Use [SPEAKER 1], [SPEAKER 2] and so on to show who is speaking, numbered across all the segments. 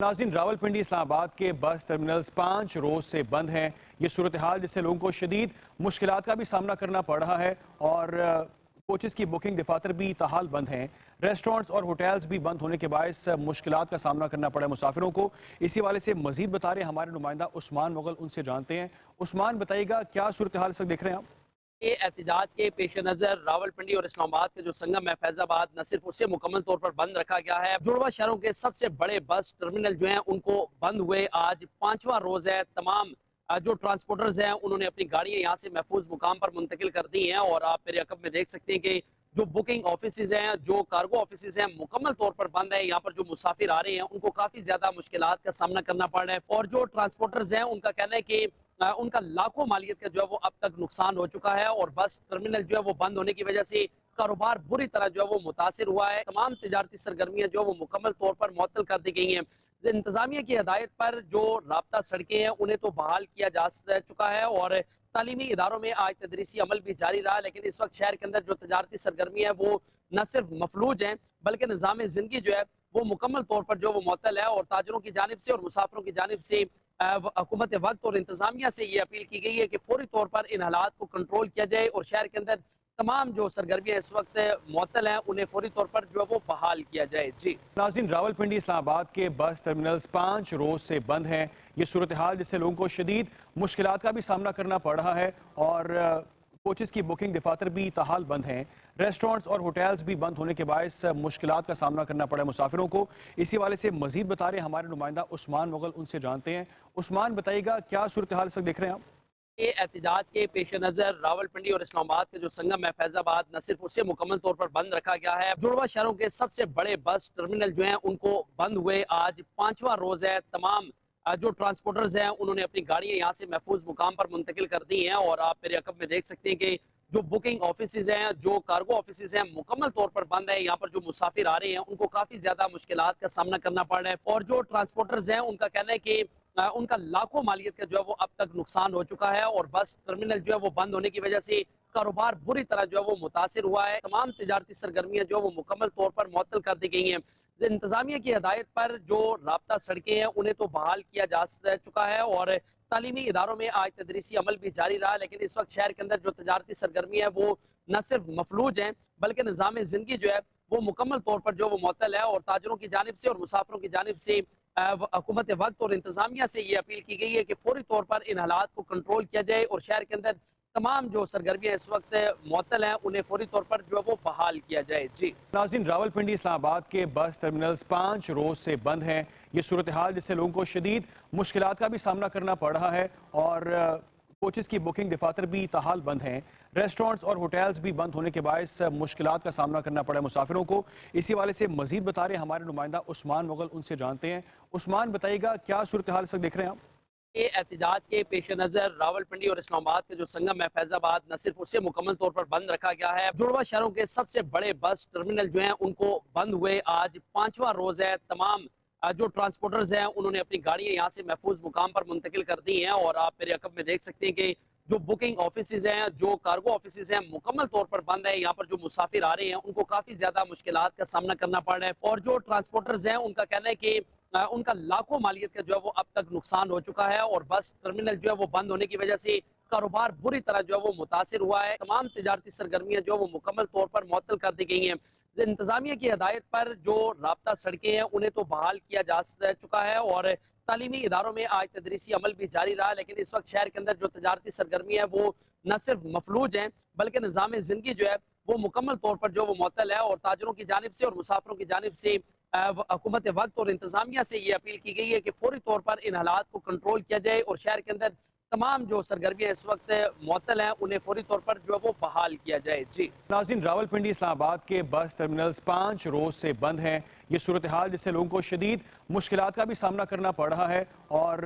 [SPEAKER 1] नाज़रीन, रावलपिंडी इस्लामाबाद के बस टर्मिनल्स 5 रोज से बंद हैं। ये सूरत-ए-हाल जिससे लोगों को शदीद मुश्किलात का भी सामना करना पड़ रहा है और कोचेस की बुकिंग दफातर भी ताहाल बंद हैं। रेस्टोरेंट्स और होटल्स भी बंद होने के बायस मुश्किलात का सामना करना पड़ा मुसाफिरों को। इसी वाले से मजीद बता रहे हैं हमारे नुमाइंदा उस्मान मुगल, उनसे जानते हैं। उस्मान, बताइएगा क्या सूरत-ए-हाल इस वक्त देख रहे हैं आप?
[SPEAKER 2] के एहतजाज के पेश नज़र रावलपिंडी और इस्लामाबाद के जो संगम है फैजाबाद न सिर्फ उसे मुकम्मल तौर पर बंद रखा गया है, जुड़वा शहरों के सबसे बड़े बस टर्मिनल जो हैं उनको बंद हुए आज 5वां रोज है। तमाम जो ट्रांसपोर्टर्स हैं उन्होंने अपनी गाड़ियां यहाँ से महफूज मुकाम पर मुंतकिल कर दी हैं और आप मेरे अकब में देख सकते हैं कि जो बुकिंग ऑफिस हैं, जो कार्गो ऑफिस हैं, मुकम्मल तौर पर बंद है। यहाँ पर जो मुसाफिर आ रहे हैं उनको काफी ज्यादा मुश्किलात का सामना करना पड़ रहा है और जो ट्रांसपोर्टर्स हैं उनका कहना है कि उनका लाखों मालियत का जो है वो अब तक नुकसान हो चुका है और बस टर्मिनल जो है वो बंद होने की वजह से कारोबार बुरी तरह जो है वो मुतासिर हुआ है। तमाम तिजारती सरगर्मियां जो है वो मुकम्मल तौर पर मुअत्तल कर दी गई हैं। इंतजामिया की हदायत पर जो राब्ता सड़कें हैं उन्हें तो बहाल किया जा चुका है और तालीमी इदारों में आज तदरीसी अमल भी जारी रहा, लेकिन इस वक्त शहर के अंदर जो तजारती सरगर्मी है वो न सिर्फ मफलूज हैं बल्कि निज़ाम जिंदगी जो है वो मुकम्मल तौर पर जो वो मुअत्तल है और ताजरों की जानिब से और मुसाफिरों की जानिब से हुकूमत वक्त और इंतजामिया से ये अपील की गई है कि फौरी तौर पर इन हालात को कंट्रोल किया जाए और शहर के अंदर तमाम जो सरगर्मियां इस वक्त मुअत्तल हैं उन्हें फौरी तौर पर जो है वो बहाल किया जाए। जी
[SPEAKER 1] नाज़रीन, रावलपिंडी इस्लामाबाद के बस टर्मिनल्स 5 रोज से बंद हैं। ये सूरत-ए-हाल जिससे लोगों को शदीद मुश्किलात का भी सामना करना पड़ रहा है और कोचेस की बुकिंग दफातर भी ताहाल बंद हैं। रेस्टोरेंट्स और होटल्स भी बंद होने के बायस मुश्किलात का सामना करना पड़ा मुसाफिरों को। इसी वाले से मजीद बता रहे हैं हमारे नुमाइंदा उस्मान मुगल, उनसे जानते हैं। उस्मान, बताइएगा क्या सूरत-ए-हाल इस वक्त देख रहे हैं आप?
[SPEAKER 2] के एहतजाज के पेश नज़र रावलपिंडी और इस्लामाबाद के जो संगम है फैजाबाद न सिर्फ उसे मुकम्मल तौर पर बंद रखा गया है, जुड़वा शहरों के सबसे बड़े बस टर्मिनल जो हैं उनको बंद हुए आज 5वां रोज है। तमाम जो ट्रांसपोर्टर्स हैं उन्होंने अपनी गाड़ियां यहाँ से महफूज मुकाम पर मुंतकिल कर दी हैं और आप मेरे अकब में देख सकते हैं कि जो बुकिंग ऑफिस हैं, जो कार्गो ऑफिस हैं, मुकम्मल तौर पर बंद है। यहाँ पर जो मुसाफिर आ रहे हैं उनको काफी ज्यादा मुश्किलात का सामना करना पड़ रहा है और जो ट्रांसपोर्टर्स हैं उनका कहना है कि उनका लाखों मालियत का जो है वो अब तक नुकसान हो चुका है और बस टर्मिनल जो है वो बंद होने की वजह से कारोबार बुरी तरह जो है वो मुतासिर हुआ है। तमाम तिजारती सरगर्मियां जो है वो मुकम्मल तौर पर मुअत्तल कर दी गई हैं। इंतजामिया की हदायत पर जो राब्ता सड़कें हैं उन्हें तो बहाल किया जा चुका है और तालीमी इदारों में आज तदरीसी अमल भी जारी रहा, लेकिन इस वक्त शहर के अंदर जो तजारती सरगर्मी है वो न सिर्फ मफलूज हैं बल्कि निज़ाम जिंदगी जो है वो मुकम्मल तौर पर जो वो मुअत्तल है और ताजरों की जानिब से और मुसाफिरों की जानिब से हुकूमत वक्त और इंतजामिया से ये अपील की गई है कि फौरी तौर पर इन हालात को कंट्रोल किया जाए और शहर के अंदर तमाम जो सरगर्मियां इस वक्त मुअत्तल हैं उन्हें फौरी तौर पर जो है वो बहाल किया जाए। जी
[SPEAKER 1] नाज़रीन, रावलपिंडी इस्लामाबाद के बस टर्मिनल्स 5 रोज से बंद हैं। ये सूरत-ए-हाल जिससे लोगों को शदीद मुश्किलात का भी सामना करना पड़ रहा है और कोचेस की बुकिंग दफातर भी ताहाल बंद हैं। रेस्टोरेंट्स और होटल्स भी बंद होने के बायस मुश्किलात का सामना करना पड़ा मुसाफिरों को। इसी वाले से मजीद बता रहे हैं हमारे नुमाइंदा उस्मान मुगल, उनसे जानते हैं। उस्मान, बताइएगा क्या सूरत-ए-हाल इस वक्त देख रहे हैं आप?
[SPEAKER 2] के एहतजाज के पेश नज़र रावलपिंडी और इस्लामाबाद के जो संगम है फैजाबाद न सिर्फ उसे मुकम्मल तौर पर बंद रखा गया है, जुड़वा शहरों के सबसे बड़े बस टर्मिनल जो हैं उनको बंद हुए आज 5वां रोज है। तमाम जो ट्रांसपोर्टर्स हैं उन्होंने अपनी गाड़ियां यहाँ से महफूज मुकाम पर मुंतकिल कर दी हैं और आप मेरे अकब में देख सकते हैं कि जो बुकिंग ऑफिस हैं, जो कार्गो ऑफिस हैं, मुकम्मल तौर पर बंद है। यहाँ पर जो मुसाफिर आ रहे हैं उनको काफी ज्यादा मुश्किलात का सामना करना पड़ रहा है और जो ट्रांसपोर्टर्स हैं उनका कहना है कि उनका लाखों मालियत का जो है वो अब तक नुकसान हो चुका है और बस टर्मिनल जो है वो बंद होने की वजह से कारोबार बुरी तरह जो है वो मुतासिर हुआ है। तमाम तिजारती सरगर्मियां जो है वो मुकम्मल तौर पर मुअत्तल कर दी गई हैं। इंतजामिया की हदायत पर जो राब्ता सड़कें हैं उन्हें तो बहाल किया जा चुका है और तालीमी इदारों में आज तदरीसी अमल भी जारी रहा, लेकिन इस वक्त शहर के अंदर जो तजारती सरगर्मी है वो न सिर्फ मफलूज हैं बल्कि निज़ाम जिंदगी जो है वो मुकम्मल तौर पर जो वो मुअत्तल है और ताजरों की जानिब से और मुसाफिरों की जानिब से हुकूमत वक्त और इंतजामिया से ये अपील की गई है कि फौरी तौर पर इन हालात को कंट्रोल किया जाए और शहर के अंदर तमाम जो सरगर्मियां इस वक्त मुअत्तल हैं उन्हें फौरी तौर पर जो है वो बहाल किया जाए। जी
[SPEAKER 1] नाज़रीन, रावलपिंडी इस्लामाबाद के बस टर्मिनल्स 5 रोज से बंद हैं। ये सूरत-ए-हाल जिससे लोगों को शदीद मुश्किलात का भी सामना करना पड़ रहा है और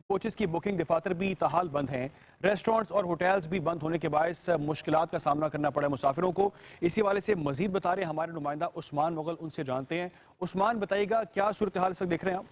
[SPEAKER 1] कोचेस की बुकिंग दफातर भी ताहाल बंद हैं। रेस्टोरेंट्स और होटल्स भी बंद होने के बायस मुश्किलात का सामना करना पड़ा मुसाफिरों को। इसी वाले से मजीद बता रहे हैं हमारे नुमाइंदा उस्मान मुगल, उनसे जानते हैं। उस्मान, बताइएगा क्या सूरत-ए-हाल इस वक्त देख रहे हैं आप?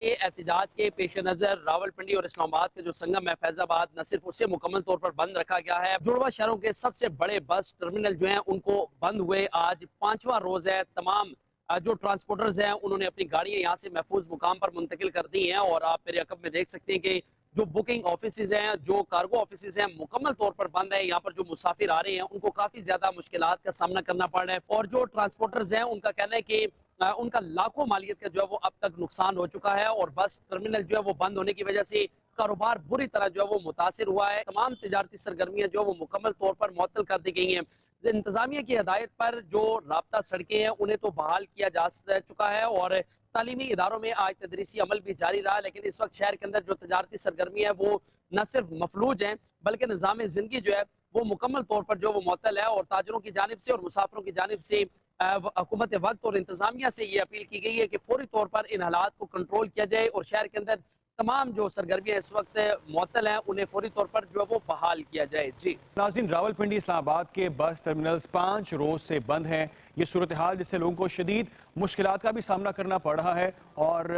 [SPEAKER 2] के एहतजाज के पेश नज़र रावलपिंडी और इस्लामाबाद के जो संगम है फैजाबाद न सिर्फ उसे मुकम्मल तौर पर बंद रखा गया है, जुड़वा शहरों के सबसे बड़े बस टर्मिनल जो हैं उनको बंद हुए आज 5वां रोज है। तमाम जो ट्रांसपोर्टर्स हैं उन्होंने अपनी गाड़ियां यहाँ से महफूज मुकाम पर मुंतकिल कर दी हैं। और आप मेरे अकब में देख सकते हैं कि जो बुकिंग ऑफिसेज हैं, जो कार्गो ऑफिसेज हैं, मुकम्मल तौर पर बंद है। यहाँ पर जो मुसाफिर आ रहे हैं उनको काफी ज्यादा मुश्किलात का सामना करना पड़ रहा है। और जो ट्रांसपोर्टर्स हैं उनका कहना है कि उनका लाखों मालियत का जो है वो अब तक नुकसान हो चुका है। और बस टर्मिनल जो है वो बंद होने की वजह से कारोबार बुरी तरह जो है वो मुतासिर हुआ है। तमाम तिजारती सरगर्मियां जो है वो मुकम्मल तौर पर मुअत्तल कर दी गई हैं। इंतजामिया की हदायत पर जो राब्ता सड़कें हैं उन्हें तो बहाल किया जा चुका है। और तालीमी इदारों में आज तदरीसी अमल भी जारी रहा। लेकिन इस वक्त शहर के अंदर जो तजारती सरगर्मी है वो न सिर्फ मफलूज हैं बल्कि निज़ाम ज़िंदगी जो है वो मुकम्मल तौर पर जो वो मुअत्तल है। और ताजरों की जानिब से और मुसाफिरों की जानिब से हुकूमत वक्त और इंतजामिया से ये अपील की गई है कि फौरी तौर पर इन हालात को कंट्रोल किया जाए और शहर के अंदर तमाम जो सरगर्मियां इस वक्त मुअत्तल हैं उन्हें फौरी तौर पर जो है वो बहाल किया जाए। जी
[SPEAKER 1] नाज़रीन, रावलपिंडी इस्लामाबाद के बस टर्मिनल्स 5 रोज से बंद हैं। ये सूरत हाल जिससे लोगों को शदीद मुश्किलात का भी सामना करना पड़ रहा है और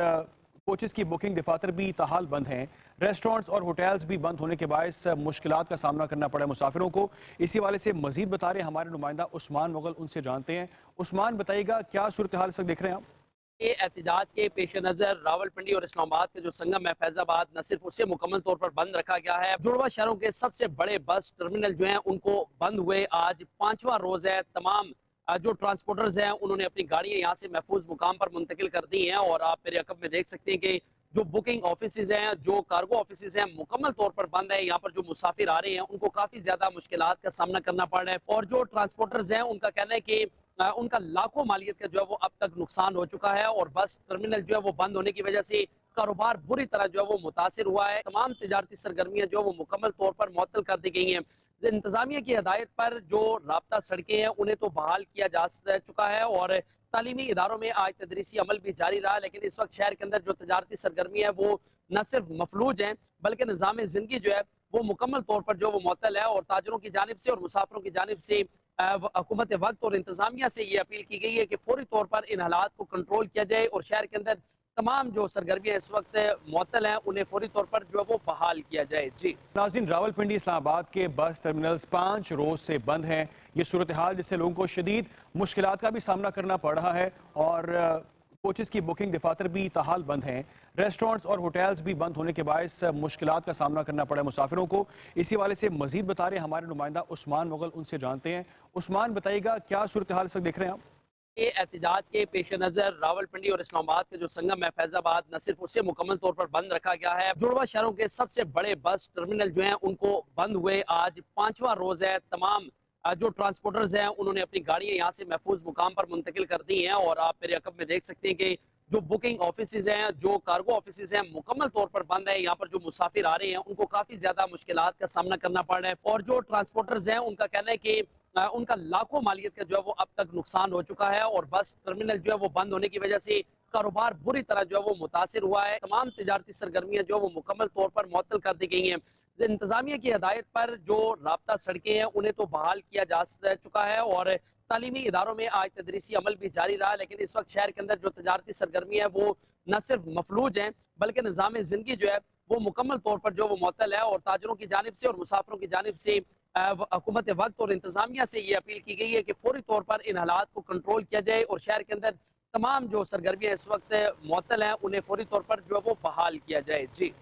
[SPEAKER 1] कोचेस की बुकिंग दफातर भी ताहाल बंद हैं। रेस्टोरेंट्स और होटल्स भी बंद होने के बायस मुश्किलात का सामना करना पड़ा मुसाफिरों को। इसी वाले से मजीद बता रहे हमारे नुमाइंदा उस्मान मुगल, उनसे जानते हैं। उस्मान, बताइएगा क्या सूरत हाल इस वक्त देख रहे हैं आप?
[SPEAKER 2] ये एहतजाज के पेश नज़र रावलपिंडी और इस्लामाबाद का जो संगम है फैजाबाद, न सिर्फ उसे मुकम्मल तौर पर बंद रखा गया है, जुड़वा शहरों के सबसे बड़े बस टर्मिनल जो हैं उनको बंद हुए आज 5वां रोज है। तमाम जो ट्रांसपोर्टर्स हैं उन्होंने अपनी गाड़ियां यहाँ से महफूज मुकाम पर मुंतकिल कर दी हैं। और आप मेरे अकब में देख सकते हैं कि जो बुकिंग ऑफिसेज हैं, जो कार्गो ऑफिसेज हैं, मुकम्मल तौर पर बंद है। यहाँ पर जो मुसाफिर आ रहे हैं उनको काफी ज्यादा मुश्किलात का सामना करना पड़ रहा है। और जो ट्रांसपोर्टर्स हैं उनका कहना है कि उनका लाखों मालियत का जो है वो अब तक नुकसान हो चुका है। और बस टर्मिनल जो है वो बंद होने की वजह से कारोबार बुरी तरह जो है वो मुतासिर हुआ है। तमाम तिजारती सरगर्मियां जो है वो मुकम्मल तौर पर मुअत्तल कर दी गई हैं। इंतजामिया की हदायत पर जो राब्ता सड़कें हैं उन्हें तो बहाल किया जा चुका है। और तालीमी इदारों में आज तदरीसी अमल भी जारी रहा। लेकिन इस वक्त शहर के अंदर जो तजारती सरगर्मी है वो न सिर्फ मफलूज हैं बल्कि निज़ाम ज़िंदगी जो है वो मुकम्मल तौर पर जो वो मुअत्तल है। और ताजरों की जानिब से और मुसाफिरों की जानिब से हुकूमत वक्त और इंतजामिया से ये अपील की गई है कि फौरी तौर पर इन हालात को कंट्रोल किया जाए और शहर के अंदर तमाम जो सरगर्मियां इस वक्त मुअत्तल हैं उन्हें फौरी तौर पर जो है वो बहाल किया जाए। जी
[SPEAKER 1] नाज़रीन, रावलपिंडी इस्लामाबाद के बस टर्मिनल्स 5 रोज से बंद हैं। ये सूरत हाल जिससे लोगों को शदीद मुश्किलात का भी सामना करना पड़ रहा है और कोचेस की बुकिंग दफातर भी ताहाल बंद हैं। रेस्टोरेंट्स और होटल्स भी बंद होने के बायस मुश्किलात का सामना करना पड़ा मुसाफिरों को। इसी वाले से मजीद बता रहे हमारे नुमाइंदा उस्मान मुगल, उनसे जानते हैं। उस्मान, बताइएगा क्या सूरत हाल इस वक्त देख रहे हैं आप?
[SPEAKER 2] ये एहतजाज के पेश नज़र रावलपिंडी और इस्लामाबाद का जो संगम है फैजाबाद, न सिर्फ उसे मुकम्मल तौर पर बंद रखा गया है, जुड़वा शहरों के सबसे बड़े बस टर्मिनल जो हैं उनको बंद हुए आज 5वां रोज है। तमाम जो ट्रांसपोर्टर्स हैं उन्होंने अपनी गाड़ियां यहाँ से महफूज मुकाम पर मुंतकिल कर दी हैं। और आप मेरे अकब में देख सकते हैं कि जो बुकिंग ऑफिसेज हैं, जो कार्गो ऑफिसेज हैं, मुकम्मल तौर पर बंद है। यहाँ पर जो मुसाफिर आ रहे हैं उनको काफी ज्यादा मुश्किलात का सामना करना पड़ रहा है। और जो ट्रांसपोर्टर्स हैं उनका कहना है कि उनका लाखों मालियत का जो है वो अब तक नुकसान हो चुका है। और बस टर्मिनल जो है वो बंद होने की वजह से कारोबार बुरी तरह जो है वो मुतासिर हुआ है। तमाम तिजारती सरगर्मियां जो है वो मुकम्मल तौर पर मुअत्तल कर दी गई हैं। इंतजामिया की हदायत पर जो राब्ता सड़कें हैं उन्हें तो बहाल किया जा चुका है। और तालीमी इदारों में आज तदरीसी अमल भी जारी रहा। लेकिन इस वक्त शहर के अंदर जो तजारती सरगर्मी है वो न सिर्फ मफलूज हैं बल्कि निज़ाम ज़िंदगी जो है वो मुकम्मल तौर पर जो वो मुअत्तल है। और ताजरों की जानिब से और मुसाफिरों की जानिब से हुकूमत वक्त और इंतजामिया से ये अपील की गई है कि फौरी तौर पर इन हालात को कंट्रोल किया जाए और शहर के अंदर तमाम जो सरगर्मियां इस वक्त मुअत्तल हैं उन्हें फौरी तौर पर जो है वो बहाल किया जाए। जी